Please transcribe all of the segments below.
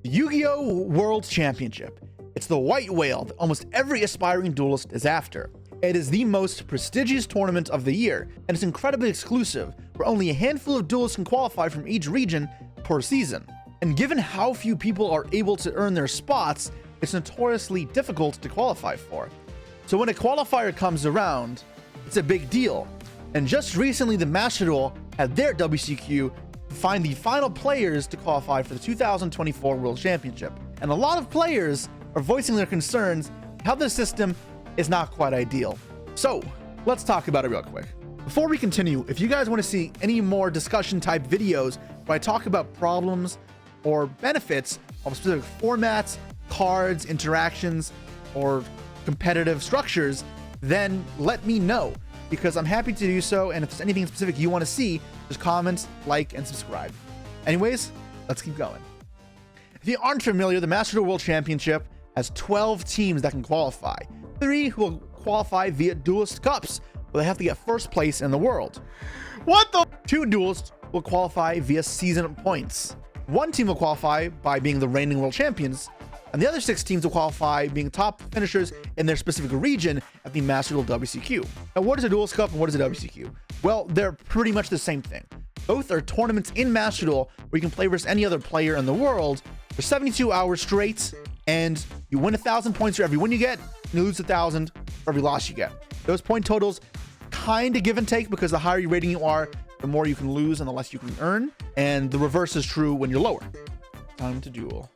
Yu-Gi-Oh! World Championship. It's the white whale that almost every aspiring duelist is after. It is the most prestigious tournament of the year, and it's incredibly exclusive, where only a handful of duelists can qualify from each region per season. And given how few people are able to earn their spots, it's notoriously difficult to qualify for. So when a qualifier comes around, it's a big deal. And just recently, the Master Duel had their WCQ find the final players to qualify for the 2024 World Championship. And a lot of players are voicing their concerns how this system is not quite ideal. So let's talk about it real quick. Before we continue, if you guys want to see any more discussion type videos where I talk about problems or benefits of specific formats, cards, interactions, or competitive structures, then let me know, because I'm happy to do so. And if there's anything specific you want to see, just comment, like, and subscribe. Anyways, let's keep going. If you aren't familiar, the Master Duel World Championship has 12 teams that can qualify. 3 who will qualify via Duelist Cups, where they have to get first place in the world. What the? 2 duelists will qualify via season points. 1 team will qualify by being the reigning world champions, and the other 6 teams will qualify being top finishers in their specific region at the Master Duel WCQ. Now, what is a Duelist Cup and what is a WCQ? Well, they're pretty much the same thing. Both are tournaments in Master Duel where you can play versus any other player in the world for 72 hours straight, and you win 1,000 points for every win you get, and you lose 1,000 for every loss you get. Those point totals kind of give and take, because the higher your rating you are, the more you can lose and the less you can earn, and the reverse is true when you're lower. Time to duel.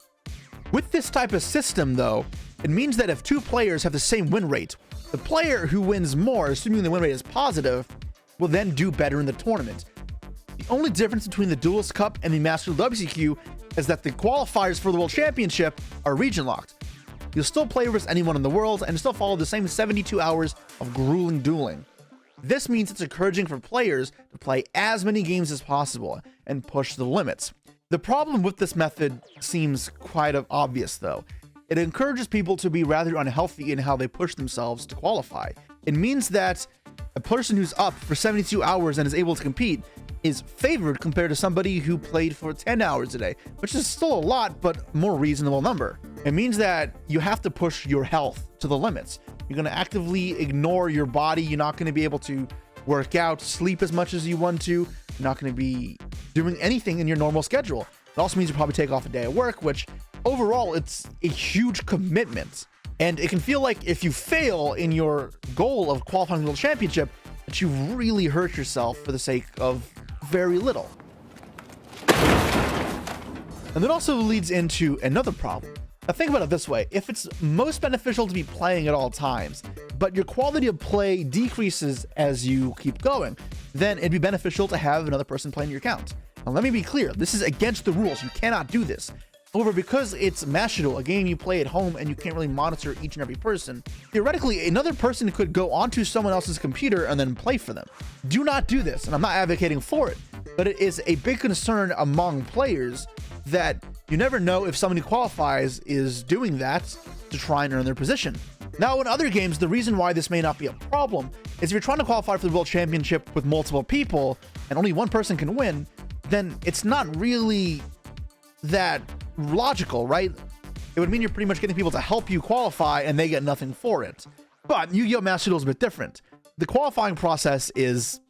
With this type of system, though, it means that if 2 players have the same win rate, the player who wins more, assuming the win rate is positive, will then do better in the tournament. The only difference between the Duelist Cup and the Master Duel WCQ is that the qualifiers for the World Championship are region locked. You'll still play versus anyone in the world and still follow the same 72 hours of grueling dueling. This means it's encouraging for players to play as many games as possible and push the limits. The problem with this method seems quite obvious, though. It encourages people to be rather unhealthy in how they push themselves to qualify. It means that a person who's up for 72 hours and is able to compete is favored compared to somebody who played for 10 hours a day, which is still a lot, but more reasonable number. It means that you have to push your health to the limits. You're going to actively ignore your body. You're not going to be able to work out, sleep as much as you want to. You're not going to be doing anything in your normal schedule. It also means you probably take off a day of work, which overall, it's a huge commitment. And it can feel like if you fail in your goal of qualifying for the World Championship, that you really hurt yourself for the sake of very little. And that also leads into another problem. Now think about it this way. If it's most beneficial to be playing at all times, but your quality of play decreases as you keep going, then it'd be beneficial to have another person playing your account. Now let me be clear, this is against the rules. You cannot do this. However, because it's Master Duel, a game you play at home and you can't really monitor each and every person, theoretically, another person could go onto someone else's computer and then play for them. Do not do this, and I'm not advocating for it, but it is a big concern among players that you never know if someone who qualifies is doing that to try and earn their position. Now, in other games, the reason why this may not be a problem is if you're trying to qualify for the World Championship with multiple people and only one person can win, then it's not really that logical, right? It would mean you're pretty much getting people to help you qualify and they get nothing for it. But Yu-Gi-Oh! Master Duel is a bit different. The qualifying process is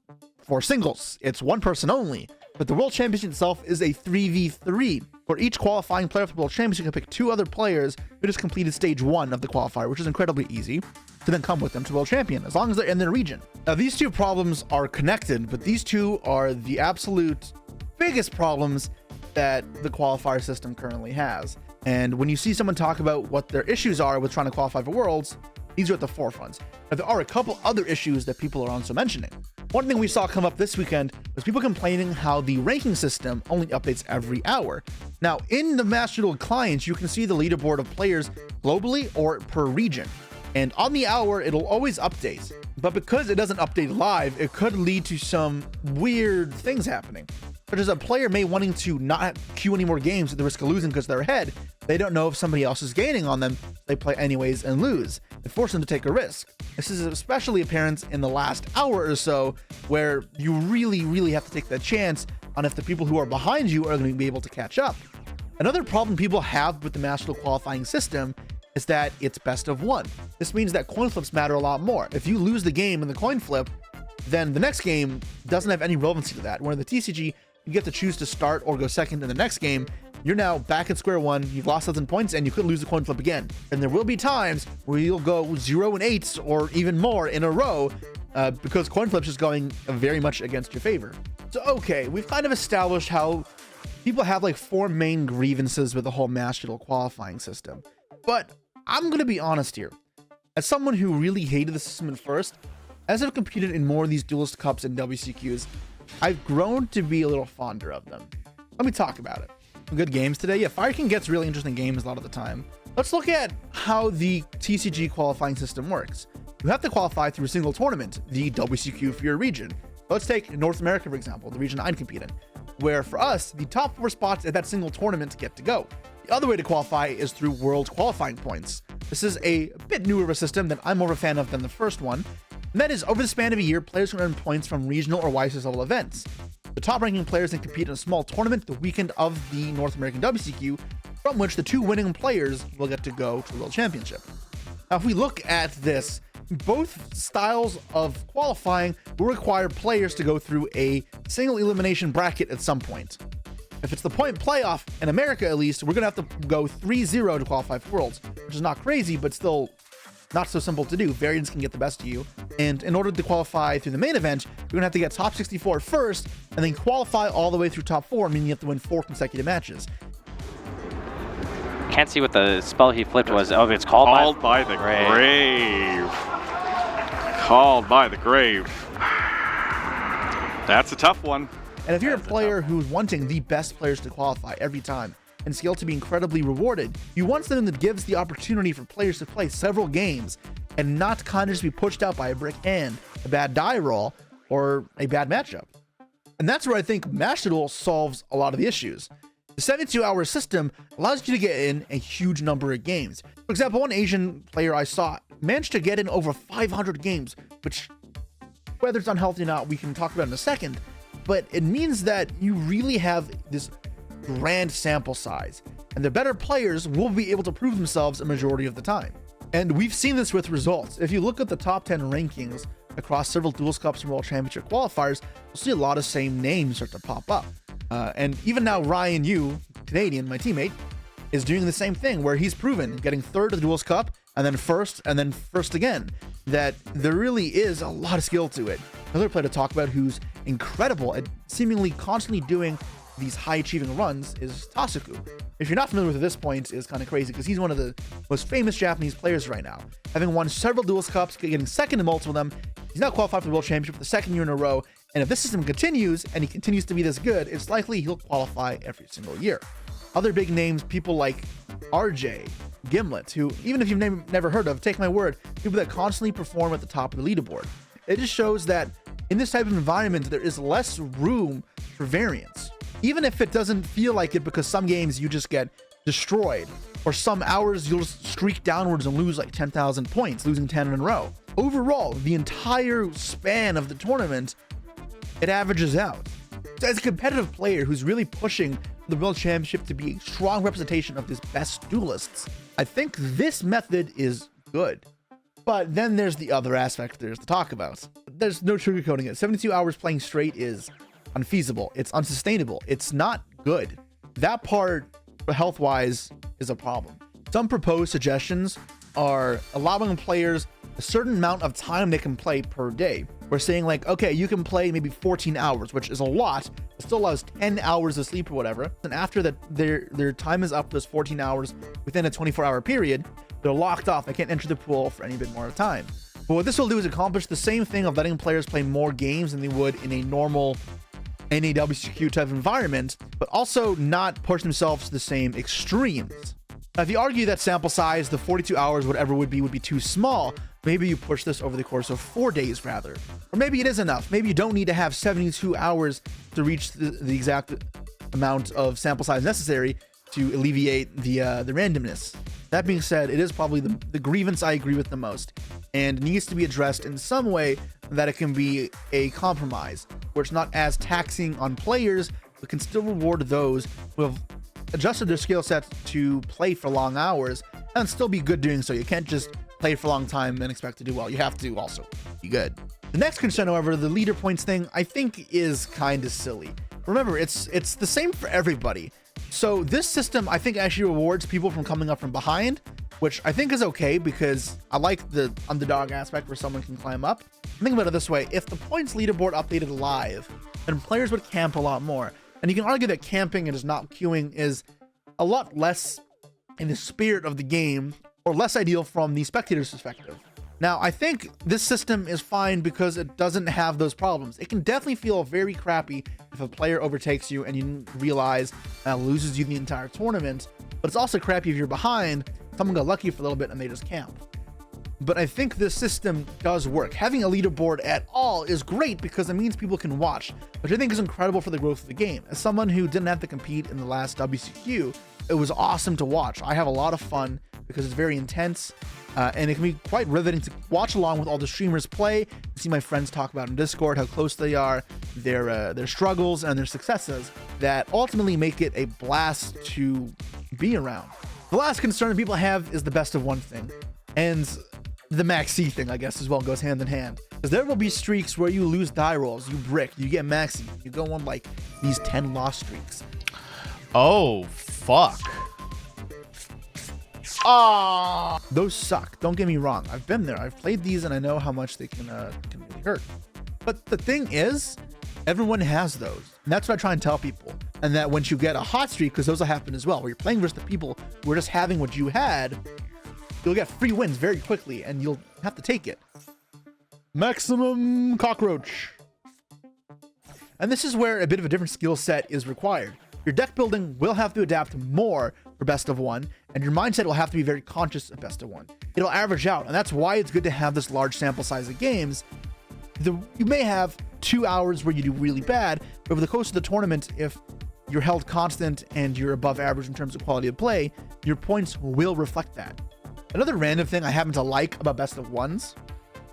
for singles. It's one person only. But the World Championship itself is a 3v3, where each qualifying player for the World Championship can pick 2 other players who just completed stage 1 of the qualifier, which is incredibly easy, to then come with them to World Champion, as long as they're in their region. Now, these 2 problems are connected, but these 2 are the absolute biggest problems that the qualifier system currently has. And when you see someone talk about what their issues are with trying to qualify for Worlds, these are at the forefront. Now, there are a couple other issues that people are also mentioning. One thing we saw come up this weekend was people complaining how the ranking system only updates every hour. Now, in the Master Duel clients, you can see the leaderboard of players globally or per region. And on the hour, it'll always update. But because it doesn't update live, it could lead to some weird things happening. Such as a player may wanting to not queue any more games at the risk of losing because they're ahead. They don't know if somebody else is gaining on them. They play anyways and lose. It forces them to take a risk. This is especially apparent in the last hour or so, where you really have to take that chance on if the people who are behind you are going to be able to catch up. Another problem people have with the Master Duel qualifying system is that it's best of one. This means that coin flips matter a lot more. If you lose the game in the coin flip, then the next game doesn't have any relevancy to that. Where in the TCG, you get to choose to start or go second in the next game. You're now back at square one, you've lost 1,000 points, and you could lose the coin flip again. And there will be times where you'll go 0 and 8 or even more in a row because coin flips is going very much against your favor. So, okay, we've kind of established how people have like 4 main grievances with the whole Master Duel qualifying system. But I'm going to be honest here. As someone who really hated the system at first, as I've competed in more of these Duelist Cups and WCQs, I've grown to be a little fonder of them. Let me talk about it. Good games today. Yeah, Fire King gets really interesting games a lot of the time. Let's look at how the TCG qualifying system works. You have to qualify through a single tournament, the WCQ for your region. Let's take North America, for example, the region I compete in, where for us, the top 4 spots at that single tournament get to go. The other way to qualify is through world qualifying points. This is a bit newer of a system that I'm more of a fan of than the first one. And that is, over the span of a year, players can earn points from regional or YCS level events. The top-ranking players then compete in a small tournament the weekend of the North American WCQ, from which the 2 winning players will get to go to the World Championship. Now, if we look at this, both styles of qualifying will require players to go through a single elimination bracket at some point. If it's the point playoff, in America at least, we're going to have to go 3-0 to qualify for Worlds, which is not crazy, but still not so simple to do. Variants can get the best of you. And in order to qualify through the main event, you're going to have to get top 64 first, and then qualify all the way through top 4, meaning you have to win 4 consecutive matches. Can't see what the spell he flipped was. Oh, it's called by the grave. Called by the grave. That's a tough one. And if you're a player who's wanting the best players to qualify every time and scale to be incredibly rewarded, you want something that gives the opportunity for players to play several games and not kind of just be pushed out by a brick hand, a bad die roll, or a bad matchup. And that's where I think Master Duel solves a lot of the issues. The 72-hour system allows you to get in a huge number of games. For example, one Asian player I saw managed to get in over 500 games, which, whether it's unhealthy or not, we can talk about in a second, but it means that you really have this grand sample size, and the better players will be able to prove themselves a majority of the time. And we've seen this with results. If you look at the top 10 rankings across several Duelist Cups and World Championship qualifiers, you'll see a lot of same names start to pop up. And even now, Ryan Yu, Canadian, my teammate, is doing the same thing, where he's proven, getting 3rd at the Duelist Cup, and then first again, that there really is a lot of skill to it. Another player to talk about who's incredible at seemingly constantly doing these high-achieving runs is Tasuku. If you're not familiar with at this point, it's kind of crazy because he's one of the most famous Japanese players right now. Having won several Duelist Cups, getting second in multiple of them, he's now qualified for the World Championship for the 2nd year in a row, and if this system continues, and he continues to be this good, it's likely he'll qualify every single year. Other big names, people like RJ, Gimlet, who, even if you've never heard of, take my word, people that constantly perform at the top of the leaderboard. It just shows that in this type of environment, there is less room for variance. Even if it doesn't feel like it, because some games you just get destroyed, or some hours you'll just streak downwards and lose like 10,000 points, losing 10 in a row. Overall, the entire span of the tournament, it averages out. So as a competitive player who's really pushing the World Championship to be a strong representation of these best duelists, I think this method is good. But then there's the other aspect there's to talk about. There's no sugarcoating it. 72 hours playing straight is unfeasible. It's unsustainable. It's not good. That part, health-wise, is a problem. Some proposed suggestions are allowing players a certain amount of time they can play per day. We're saying like, okay, you can play maybe 14 hours, which is a lot. It still allows 10 hours of sleep or whatever. And after that, their time is up, those 14 hours within a 24-hour period, they're locked off. They can't enter the pool for any bit more time. But what this will do is accomplish the same thing of letting players play more games than they would in a normal WCQ type of environment, but also not push themselves to the same extremes. Now, if you argue that sample size, the 42 hours, whatever would be too small, maybe you push this over the course of 4 days rather. Or maybe it is enough. Maybe you don't need to have 72 hours to reach the exact amount of sample size necessary to alleviate the randomness. That being said, it is probably the grievance I agree with the most, and needs to be addressed in some way that it can be a compromise, where it's not as taxing on players, but can still reward those who have adjusted their skill sets to play for long hours and still be good doing so. You can't just play for a long time and expect to do well. You have to also be good. The next concern, however, the leader points thing, I think is kind of silly. Remember, it's the same for everybody. So this system, I think, actually rewards people from coming up from behind, which I think is okay because I like the underdog aspect where someone can climb up. Think about it this way. If the points leaderboard updated live, then players would camp a lot more. And you can argue that camping and just not queuing is a lot less in the spirit of the game, or less ideal from the spectator's perspective. Now, I think this system is fine because it doesn't have those problems. It can definitely feel very crappy if a player overtakes you and you didn't realize loses you the entire tournament, but it's also crappy if you're behind, someone got lucky for a little bit and they just camp. But I think this system does work. Having a leaderboard at all is great because it means people can watch, which I think is incredible for the growth of the game. As someone who didn't have to compete in the last WCQ, it was awesome to watch. I have a lot of fun because it's very intense, and it can be quite riveting to watch along with all the streamers play, see my friends talk about in Discord how close they are, their struggles and their successes that ultimately make it a blast to be around. The last concern people have is the best of one thing, and the max C thing, I guess, as well goes hand in hand. Because there will be streaks where you lose die rolls, you brick, you get max C, you go on like these 10 loss streaks. Oh, fuck. Ah, those suck. Don't get me wrong. I've been there. I've played these and I know how much they can really hurt. But the thing is, everyone has those. And that's what I try and tell people. And that once you get a hot streak, because those will happen as well, where you're playing versus the people who are just having what you had, you'll get free wins very quickly and you'll have to take it. Maximum cockroach. And this is where a bit of a different skill set is required. Your deck building will have to adapt more for best of one, and your mindset will have to be very conscious of best of one. It'll average out, and that's why it's good to have this large sample size of games. You may have 2 hours where you do really bad, but over the course of the tournament, if you're held constant and you're above average in terms of quality of play, your points will reflect that. Another random thing I happen to like about best of ones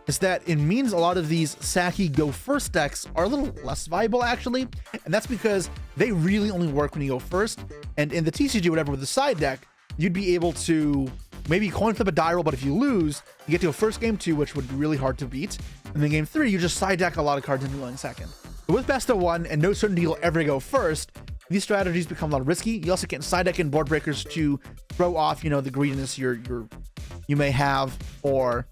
is that it means a lot of these Saki go first decks are a little less viable actually, and that's because they really only work when you go first. And in the TCG, whatever, with the side deck, you'd be able to maybe coin flip a die roll, but if you lose, you get to a first game 2, which would be really hard to beat, and then game 3, you just side deck a lot of cards into going second. But with best of one and no certainty you'll ever go first, these strategies become a lot risky. You also get side deck in board breakers to throw off, the greediness you may have, or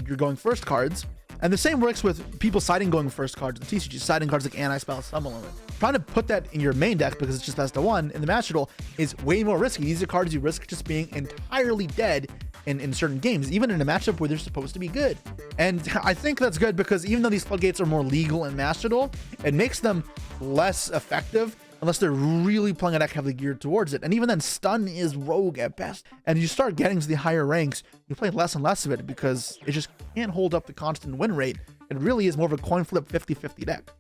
you're going first cards. And the same works with people siding going first cards in the TCG, siding cards like Anti-Spell, Stumble Limit. Trying to put that in your main deck because it's just best of one in the Master Duel is way more risky. These are cards you risk just being entirely dead in certain games, even in a matchup where they're supposed to be good. And I think that's good because even though these floodgates are more legal in Master Duel, it makes them less effective unless they're really playing a deck heavily geared towards it. And even then, stun is rogue at best. And you start getting to the higher ranks, you play less and less of it because it just can't hold up the constant win rate. It really is more of a coin flip 50-50 deck.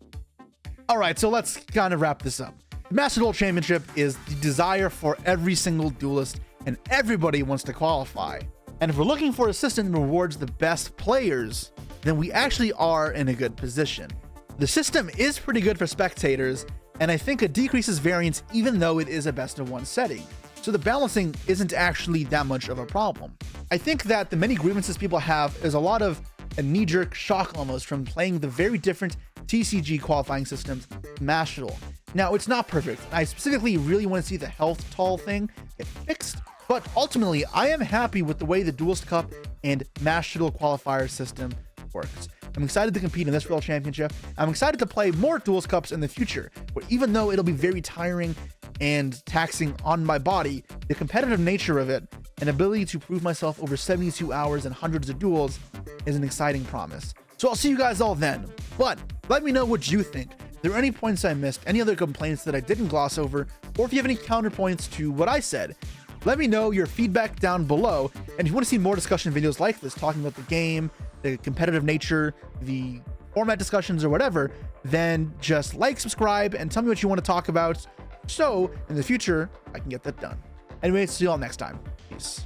All right, so let's kind of wrap this up. The Master Duel Championship is the desire for every single duelist, and everybody wants to qualify. And if we're looking for a system that rewards the best players, then we actually are in a good position. The system is pretty good for spectators, and I think it decreases variance even though it is a best of one setting. So the balancing isn't actually that much of a problem. I think that the many grievances people have is a lot of a knee-jerk shock almost from playing the very different TCG qualifying systems Master Duel. Now, it's not perfect. I specifically really want to see the health toll thing get fixed, but ultimately, I am happy with the way the Duelist Cup and Master Duel qualifier system works. I'm excited to compete in this World Championship. I'm excited to play more Duelist Cups in the future, where even though it'll be very tiring and taxing on my body, the competitive nature of it and ability to prove myself over 72 hours and hundreds of duels is an exciting promise. So I'll see you guys all then, but let me know what you think. If there are any points I missed, any other complaints that I didn't gloss over, or if you have any counterpoints to what I said, let me know your feedback down below. And if you want to see more discussion videos like this, talking about the game, the competitive nature, the format discussions, or whatever, then just like, subscribe, and tell me what you want to talk about, so in the future I can get that done. Anyway, see you all next time. Peace.